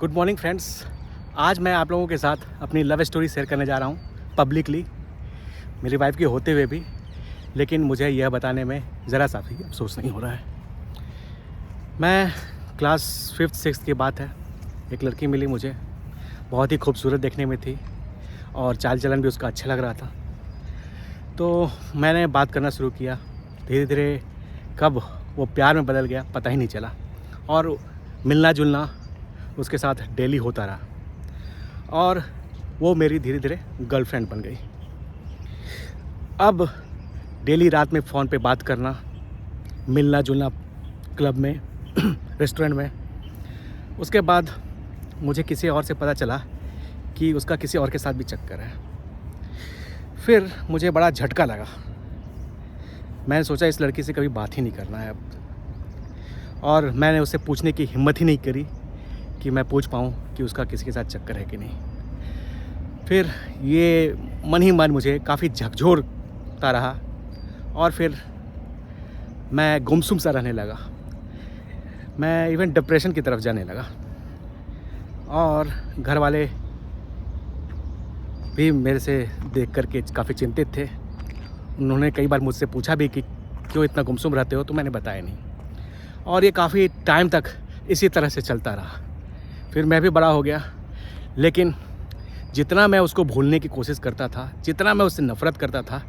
Good morning friends. आज मैं आप लोगों के साथ अपनी लव स्टोरी शेयर करने जा रहा हूँ पब्लिकली, मेरी वाइफ के होते हुए भी, लेकिन मुझे यह बताने में ज़रा सा भी अफसोस नहीं हो रहा है। मैं क्लास 5th 6th की बात है, एक लड़की मिली मुझे, बहुत ही खूबसूरत देखने में थी और चाल चलन भी उसका अच्छा लग रहा था। तो मैंने बात करना शुरू किया, धीरे धीरे कब वो प्यार में बदल गया पता ही नहीं चला और मिलना जुलना उसके साथ डेली होता रहा और वो मेरी धीरे धीरे गर्लफ्रेंड बन गई। अब डेली रात में फ़ोन पे बात करना, मिलना जुलना क्लब में रेस्टोरेंट में। उसके बाद मुझे किसी और से पता चला कि उसका किसी और के साथ भी चक्कर है। फिर मुझे बड़ा झटका लगा। मैंने सोचा इस लड़की से कभी बात ही नहीं करना है अब, और मैंने उससे पूछने की हिम्मत ही नहीं करी कि मैं पूछ पाऊँ कि उसका किसी के साथ चक्कर है कि नहीं। फिर ये मन ही मन मुझे काफ़ी झकझोरता रहा और फिर मैं गुमसुम सा रहने लगा। मैं इवन डिप्रेशन की तरफ जाने लगा और घर वाले भी मेरे से देख कर के काफ़ी चिंतित थे। उन्होंने कई बार मुझसे पूछा भी कि क्यों इतना गुमसुम रहते हो, तो मैंने बताया नहीं और ये काफ़ी टाइम तक इसी तरह से चलता रहा। फिर मैं भी बड़ा हो गया, लेकिन जितना मैं उसको भूलने की कोशिश करता था, जितना मैं उससे नफ़रत करता था,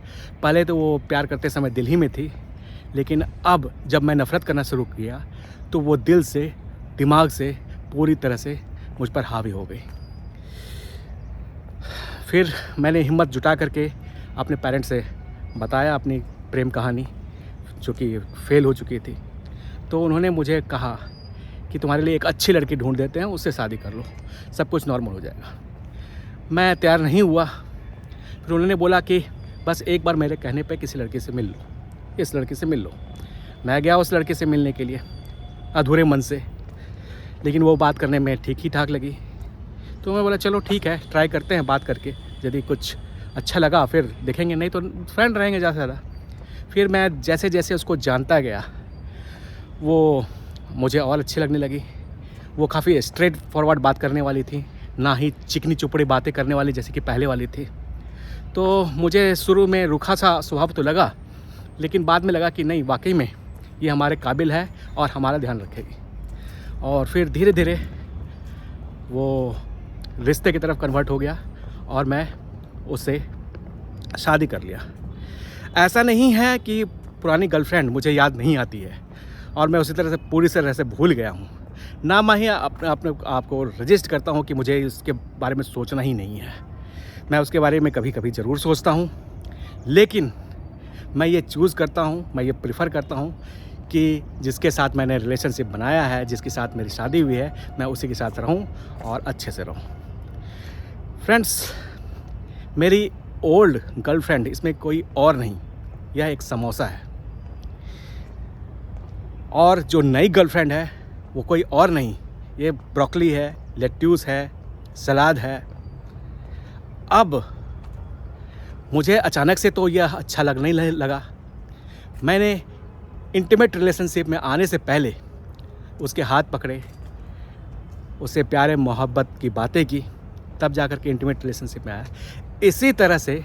पहले तो वो प्यार करते समय दिल ही में थी, लेकिन अब जब मैं नफ़रत करना शुरू किया तो वो दिल से, दिमाग से पूरी तरह से मुझ पर हावी हो गई। फिर मैंने हिम्मत जुटा करके अपने पेरेंट्स से बताया अपनी प्रेम कहानी, जो कि फेल हो चुकी थी। तो उन्होंने मुझे कहा कि तुम्हारे लिए एक अच्छी लड़की ढूंढ देते हैं, उससे शादी कर लो, सब कुछ नॉर्मल हो जाएगा। मैं तैयार नहीं हुआ। फिर उन्होंने बोला कि बस एक बार मेरे कहने पे किसी लड़की से मिल लो, इस लड़की से मिल लो। मैं गया उस लड़की से मिलने के लिए अधूरे मन से, लेकिन वो बात करने में ठीक ही ठाक लगी। तो मैं बोला चलो ठीक है, ट्राई करते हैं बात करके, यदि कुछ अच्छा लगा फिर देखेंगे, नहीं तो फ्रेंड रहेंगे ज़्यादा से ज़्यादा। फिर मैं जैसे जैसे उसको जानता गया वो मुझे और अच्छी लगने लगी। वो काफ़ी स्ट्रेट फॉरवर्ड बात करने वाली थी, ना ही चिकनी चुपड़ी बातें करने वाली जैसे कि पहले वाली थी। तो मुझे शुरू में रूखा सा स्वभाव तो लगा, लेकिन बाद में लगा कि नहीं, वाकई में ये हमारे काबिल है और हमारा ध्यान रखेगी। और फिर धीरे धीरे वो रिश्ते की तरफ कन्वर्ट हो गया और मैं उससे शादी कर लिया। ऐसा नहीं है कि पुरानी गर्लफ्रेंड मुझे याद नहीं आती है और मैं उसी तरह से पूरी तरह से भूल गया हूँ, ना मैं ही अपने आप को रजिस्ट करता हूँ कि मुझे इसके बारे में सोचना ही नहीं है। मैं उसके बारे में कभी कभी ज़रूर सोचता हूँ, लेकिन मैं ये चूज़ करता हूँ, मैं ये प्रेफर करता हूँ कि जिसके साथ मैंने रिलेशनशिप बनाया है, जिसके साथ मेरी शादी हुई है, मैं उसी के साथ रहूँ और अच्छे से रहूँ। फ्रेंड्स, मेरी ओल्ड गर्लफ्रेंड इसमें कोई और नहीं, यह एक समोसा है। और जो नई गर्लफ्रेंड है वो कोई और नहीं, ये ब्रोकली है, लेट्यूस है, सलाद है। अब मुझे अचानक से तो यह अच्छा लगने नहीं लगा। मैंने इंटीमेट रिलेशनशिप में आने से पहले उसके हाथ पकड़े, उससे प्यारे मोहब्बत की बातें की, तब जाकर के इंटीमेट रिलेशनशिप में आया। इसी तरह से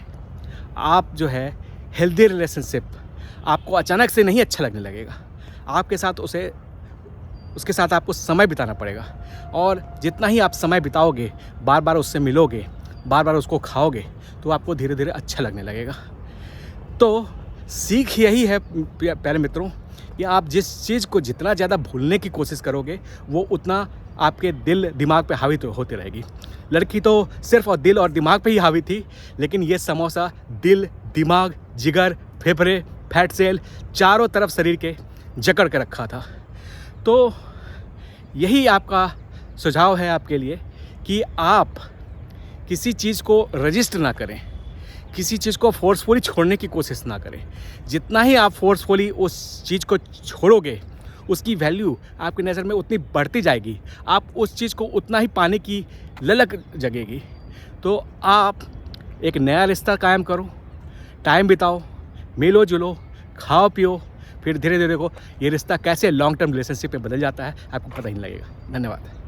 आप जो है हेल्दी रिलेशनशिप आपको अचानक से नहीं अच्छा लगने लगेगा। आपके साथ उसके साथ आपको समय बिताना पड़ेगा, और जितना ही आप समय बिताओगे, बार बार उससे मिलोगे, बार बार उसको खाओगे, तो आपको धीरे धीरे अच्छा लगने लगेगा। तो सीख यही है प्यारे मित्रों, कि आप जिस चीज़ को जितना ज़्यादा भूलने की कोशिश करोगे, वो उतना आपके दिल दिमाग पे हावी तो होती रहेगी। लड़की तो सिर्फ और दिल और दिमाग पे ही हावी थी, लेकिन ये समोसा दिल, दिमाग, जिगर, फेफड़े, फैट सेल, चारों तरफ शरीर के जकड़ के रखा था। तो यही आपका सुझाव है आपके लिए कि आप किसी चीज़ को रजिस्ट ना करें, किसी चीज़ को फोर्सफुली छोड़ने की कोशिश ना करें। जितना ही आप फोर्सफुली उस चीज़ को छोड़ोगे, उसकी वैल्यू आपकी नज़र में उतनी बढ़ती जाएगी, आप उस चीज़ को उतना ही पाने की ललक जगेगी। तो आप एक नया रिश्ता कायम करो, टाइम बिताओ, मिलो जुलो, खाओ पियो, फिर धीरे धीरे देखो ये रिश्ता कैसे लॉन्ग टर्म रिलेशनशिप में बदल जाता है, आपको पता ही नहीं लगेगा। धन्यवाद।